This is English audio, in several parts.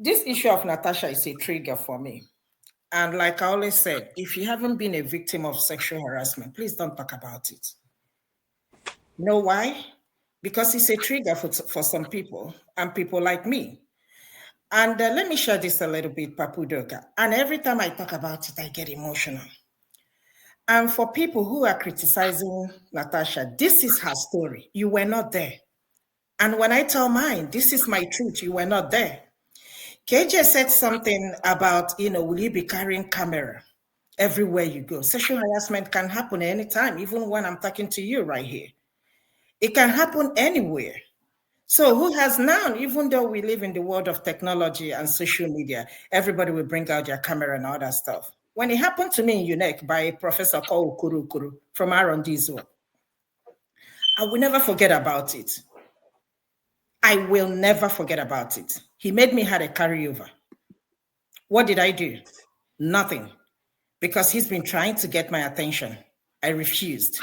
This issue of Natasha is a trigger for me. And like I always said, if you haven't been a victim of sexual harassment, please don't talk about it. You know why? Because it's a trigger for some people and people like me. And let me share this a little bit, Papu Doga. And every time I talk about it, I get emotional. And for people who are criticizing Natasha, this is her story. You were not there. And when I tell mine, this is my truth. You were not there. KJ said something about, will you be carrying camera everywhere you go? Sexual harassment can happen anytime, even when I'm talking to you right here. It can happen anywhere. So who has now, even though we live in the world of technology and social media, everybody will bring out their camera and all that stuff. When it happened to me in UNEC by Professor Okoro Okoro from Arondizo, I will never forget about it. I will never forget about it. He made me have a carryover. What did I do? Nothing. Because he's been trying to get my attention. I refused.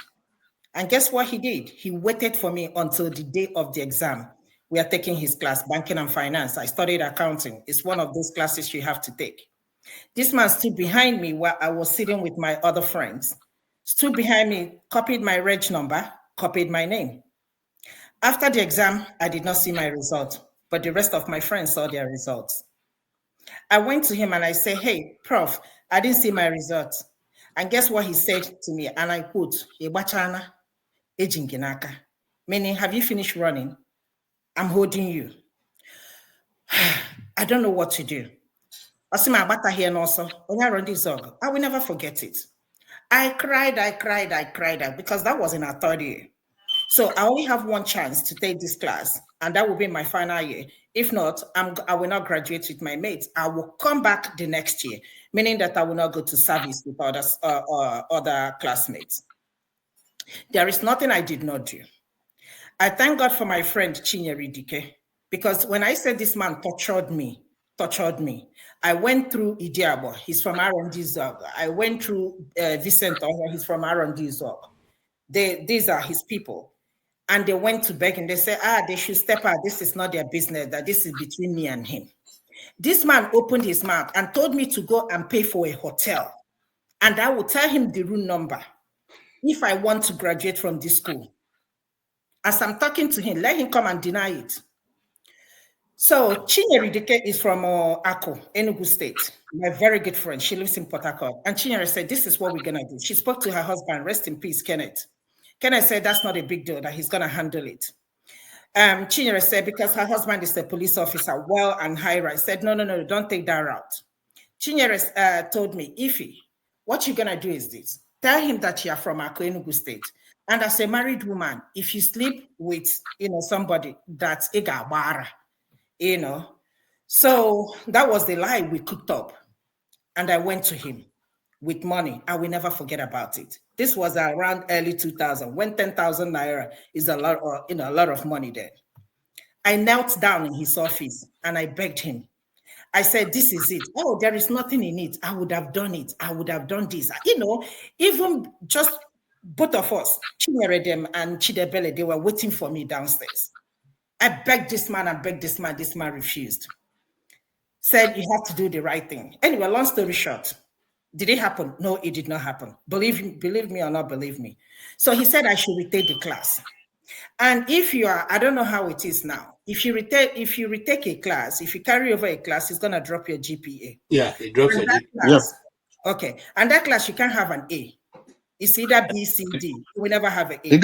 And guess what he did? He waited for me until the day of the exam. We are taking his class, Banking and Finance. I studied accounting. It's one of those classes you have to take. This man stood behind me while I was sitting with my other friends. Stood behind me, copied my reg number, copied my name. After the exam, I did not see my result, but the rest of my friends saw their results. I went to him and I said, hey, Prof, I didn't see my results. And guess what he said to me? And I quote, meaning, have you finished running? I'm holding you. I don't know what to do. I will never forget it. I cried because that was in our third year. So I only have one chance to take this class, and that will be my final year. If not, I will not graduate with my mates. I will come back the next year, meaning that I will not go to service with other classmates. There is nothing I did not do. I thank God for my friend Chinyere Dike, because when I said this man tortured me, I went through Idiabo, he's from R&D Zog. I went through Vicent, he's from R&D Zog. These are his people. And they went to beg and they said, they should step out. This is not their business, that this is between me and him. This man opened his mouth and told me to go and pay for a hotel. And I will tell him the room number if I want to graduate from this school. As I'm talking to him, let him come and deny it. So Chinyere Dike is from Ako, Enugu State. My very good friend. She lives in Port Harcourt. And Chinyere said, this is what we're going to do. She spoke to her husband, rest in peace, Kenneth. Kenneth said, that's not a big deal, that he's going to handle it. Chinyere said, because her husband is a police officer, well and high rise, said, no, don't take that route. Chinyere told me, Ify, what you're going to do is this. Tell him that you are from Ako, Enugu State. And as a married woman, if you sleep with, somebody that's igabara, So that was the lie we cooked up. And I went to him with money. I will never forget about it. This was around early 2000, when 10,000 naira is a lot of money there. I knelt down in his office and I begged him. I said, this is it. Oh, there is nothing in it. I would have done it. I would have done this. Even just both of us, Chinyere and Chidebele, they were waiting for me downstairs. I begged this man and begged this man. This man refused. Said, you have to do the right thing. Anyway, long story short, did it happen? No, it did not happen. Believe me or not believe me. So he said I should retake the class. And if you are, I don't know how it is now. If you retake a class, if you carry over a class, it's gonna drop your GPA. Yeah, it drops your GPA. Yep. Okay. And that class you can't have an A. It's either B, C, D. You will never have an A. You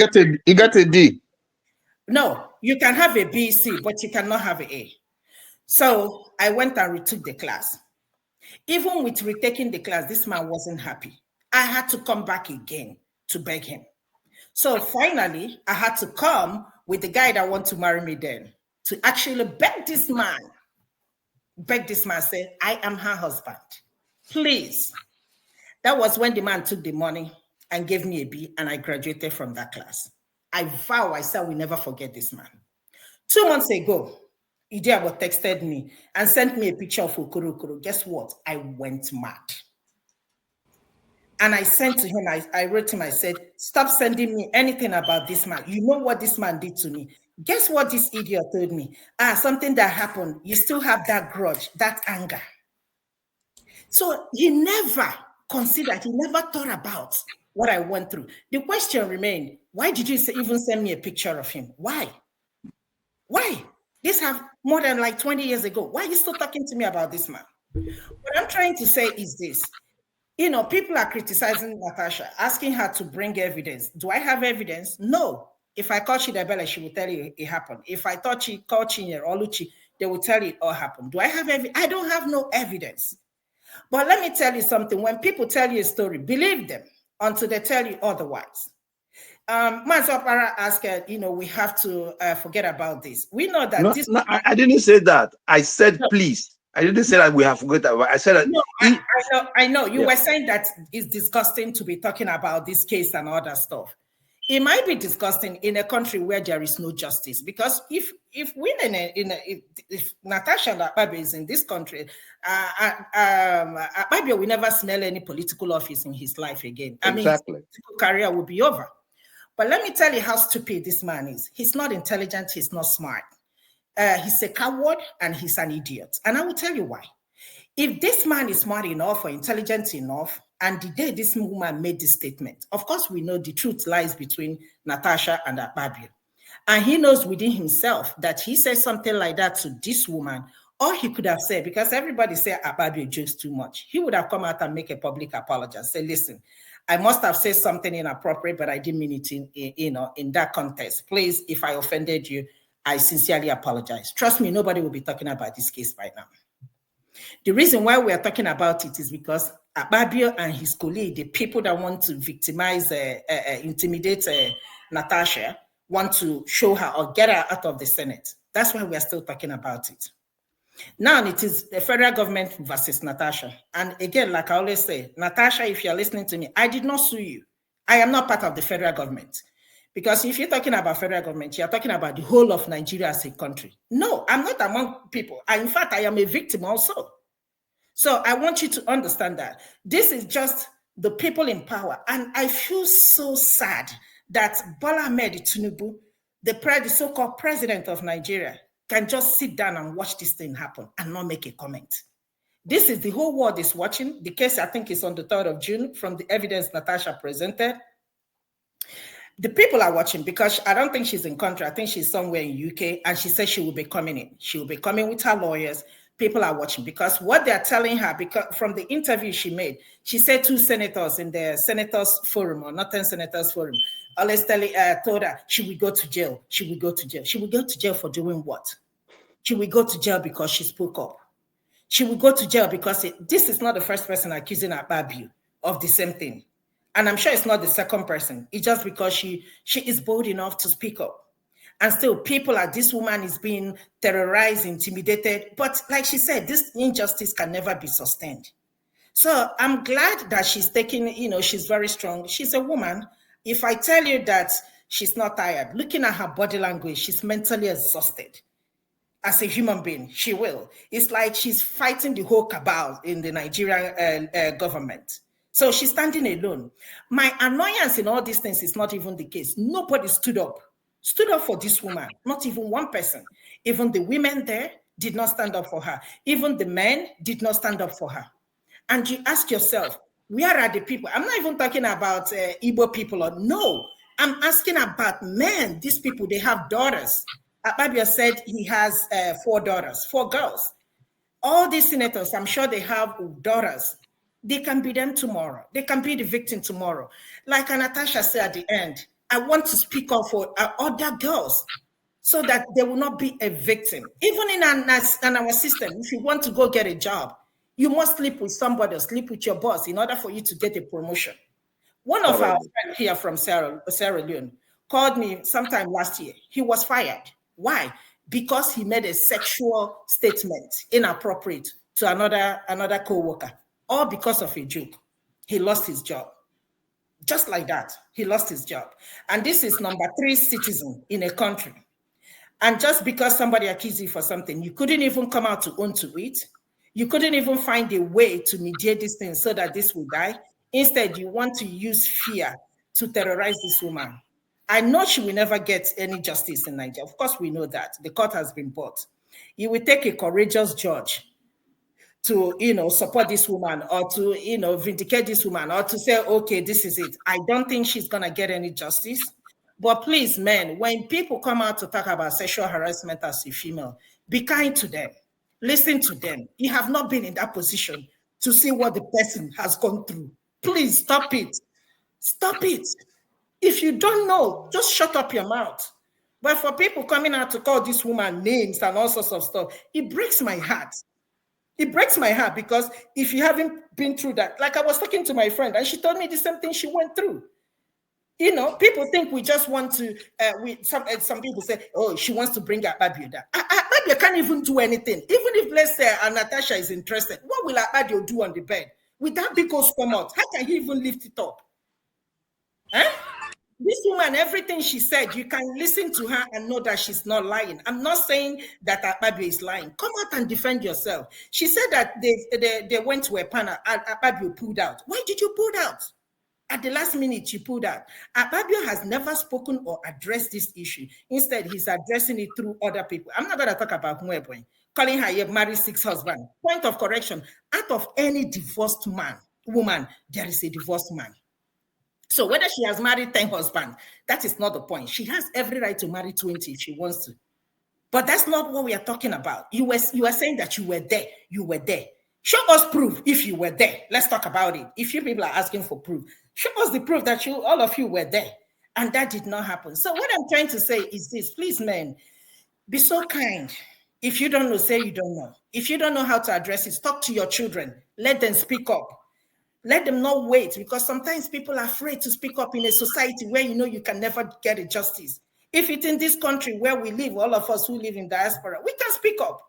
got a D. No, you can have a B, C, but you cannot have an A. So I went and retook the class. Even with retaking the class, this man wasn't happy. I had to come back again to beg him. So finally, I had to come with the guy that wanted to marry me then to actually beg this man, say, I am her husband. Please. That was when the man took the money and gave me a B, and I graduated from that class. I vow, I said, we'll never forget this man. 2 months ago, Idiabo texted me and sent me a picture of Okoro Okoro. Guess what? I went mad. And I sent to him, I wrote him, I said, stop sending me anything about this man. You know what this man did to me. Guess what this idiot told me? Something that happened. You still have that grudge, that anger. So he never considered, he never thought about what I went through. The question remained, why did you even send me a picture of him? Why? Why? This have more than like 20 years ago. Why are you still talking to me about this man? What I'm trying to say is this. You know, people are criticizing Natasha, asking her to bring evidence. Do I have evidence? No. If I call Chidebele, she will tell you it happened. If I thought she called Chinyer or Luchi, they will tell you it all happened. Do I have evidence? I don't have no evidence. But let me tell you something. When people tell you a story, believe them until they tell you otherwise. Manzopara asked, we have to forget about this. We know that this. No, I didn't say that. I said, no. Please. I didn't say that we have forgot about. I said that. No, I know. You were saying that it's disgusting to be talking about this case and other stuff. It might be disgusting in a country where there is no justice, because if Natasha and Akpabio is in this country, Akpabio will never smell any political office in his life again. I mean, his political career will be over. But let me tell you how stupid this man is. He's not intelligent. He's not smart. He's a coward and he's an idiot. And I will tell you why. If this man is smart enough or intelligent enough, and the day this woman made this statement, of course, we know the truth lies between Natasha and Akpabio. And he knows within himself that he said something like that to this woman, or he could have said, because everybody said Akpabio jokes too much, he would have come out and make a public apology and say, listen, I must have said something inappropriate, but I didn't mean it in that context. Please, if I offended you, I sincerely apologize. Trust me, nobody will be talking about this case right now. The reason why we are talking about it is because Akpabio and his colleague, the people that want to victimize, intimidate Natasha, want to show her or get her out of the Senate. That's why we are still talking about it. Now it is the federal government versus Natasha. And again, like I always say, Natasha, if you're listening to me, I did not sue you. I am not part of the federal government. Because if you're talking about federal government, you're talking about the whole of Nigeria as a country. No, I'm not among people. In fact, I am a victim also. So I want you to understand that this is just the people in power. And I feel so sad that Bola Ahmed Tinubu, the so-called president of Nigeria, can just sit down and watch this thing happen and not make a comment. This is the whole world is watching. The case, I think, is on the 3rd of June from the evidence Natasha presented. The people are watching because I don't think she's in country. I think she's somewhere in UK, and she said she will be coming in. She will be coming with her lawyers. People are watching because what they're telling her, because from the interview she made, she said 2 senators in the senators forum or Northern Senators Forum, always told her she will go to jail. She will go to jail. She will go to jail for doing what? She will go to jail because she spoke up. She will go to jail because this is not the first person accusing Akpabio of the same thing. And I'm sure it's not the second person. It's just because she is bold enough to speak up. And still, people like this woman is being terrorized, intimidated. But like she said, this injustice can never be sustained. So I'm glad that she's taking, she's very strong. She's a woman. If I tell you that she's not tired, looking at her body language, she's mentally exhausted. As a human being, she will. It's like she's fighting the whole cabal in the Nigerian government. So she's standing alone. My annoyance in all these things is not even the case. Nobody stood up for this woman, not even one person. Even the women there did not stand up for her. Even the men did not stand up for her. And you ask yourself, where are the people? I'm not even talking about Igbo people. No, I'm asking about men. These people, they have daughters. Akpabio said he has 4 daughters, 4 girls. All these senators, I'm sure they have daughters. They can be them tomorrow. They can be the victim tomorrow. Like Natasha said at the end, I want to speak up for other girls so that they will not be a victim. Even in our system, if you want to go get a job, you must sleep with somebody or sleep with your boss in order for you to get a promotion. One of our friends here from Sierra Leone called me sometime last year. He was fired. Why? Because he made a sexual statement inappropriate to another co-worker, all because of a joke. He lost his job. Just like that, he lost his job. And this is number 3 citizen in a country. And just because somebody accused you for something, you couldn't even come out to own to it. You couldn't even find a way to mediate this thing so that this will die. Instead, you want to use fear to terrorize this woman. I know she will never get any justice in Nigeria. Of course, we know that. The court has been bought. You will take a courageous judge to, support this woman, or to, vindicate this woman, or to say, okay, this is it. I don't think she's going to get any justice. But please, men, when people come out to talk about sexual harassment as a female, be kind to them. Listen to them. You have not been in that position to see what the person has gone through. Please stop it. Stop it. If you don't know, just shut up your mouth. But for people coming out to call this woman names and all sorts of stuff, it breaks my heart. It breaks my heart, because if you haven't been through that, like I was talking to my friend and she told me the same thing she went through. People think we just want to, some people say, oh, she wants to bring Akpabio down. Akpabio can't even do anything. Even if, let's say, Natasha is interested, what will Akpabio do on the bed? With that big old stomach, how can he even lift it up? Huh? This woman, everything she said, you can listen to her and know that she's not lying. I'm not saying that Akpabio is lying. Come out and defend yourself. She said that they went to a panel and Akpabio pulled out. Why did you pull out? At the last minute, you pulled out. Akpabio has never spoken or addressed this issue. Instead, he's addressing it through other people. I'm not going to talk about Mwebwe, calling her a married 6 husband. Point of correction, out of any divorced woman, there is a divorced man. So whether she has married 10 husbands, that is not the point. She has every right to marry 20 if she wants to. But that's not what we are talking about. You are saying that you were there. You were there. Show us proof if you were there. Let's talk about it. If you people are asking for proof, show us the proof that all of you were there. And that did not happen. So what I'm trying to say is this. Please, men, be so kind. If you don't know, say you don't know. If you don't know how to address it, talk to your children. Let them speak up. Let them not wait, because sometimes people are afraid to speak up in a society where you can never get a justice. If it's in this country where we live, all of us who live in diaspora, we can speak up,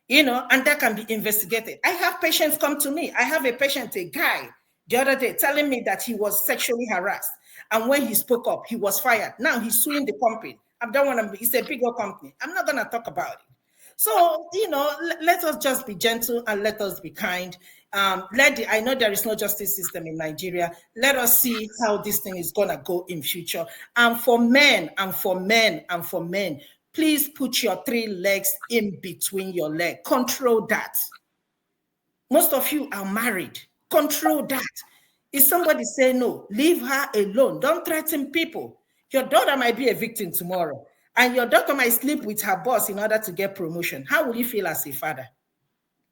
and that can be investigated. I have patients come to me. I have a patient, a guy, the other day telling me that he was sexually harassed. And when he spoke up, he was fired. Now he's suing the company. I don't want to, it's a bigger company. I'm not going to talk about it. So, let us just be gentle and let us be kind. I know there is no justice system in Nigeria. Let us see how this thing is going to go in future. And for men, please put your 3 legs in between your legs. Control that. Most of you are married. Control that. If somebody say no, leave her alone. Don't threaten people. Your daughter might be a victim tomorrow, and your daughter might sleep with her boss in order to get promotion. How will you feel as a father?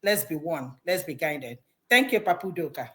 Let's be one. Let's be guided. Thank you, Papu Doka.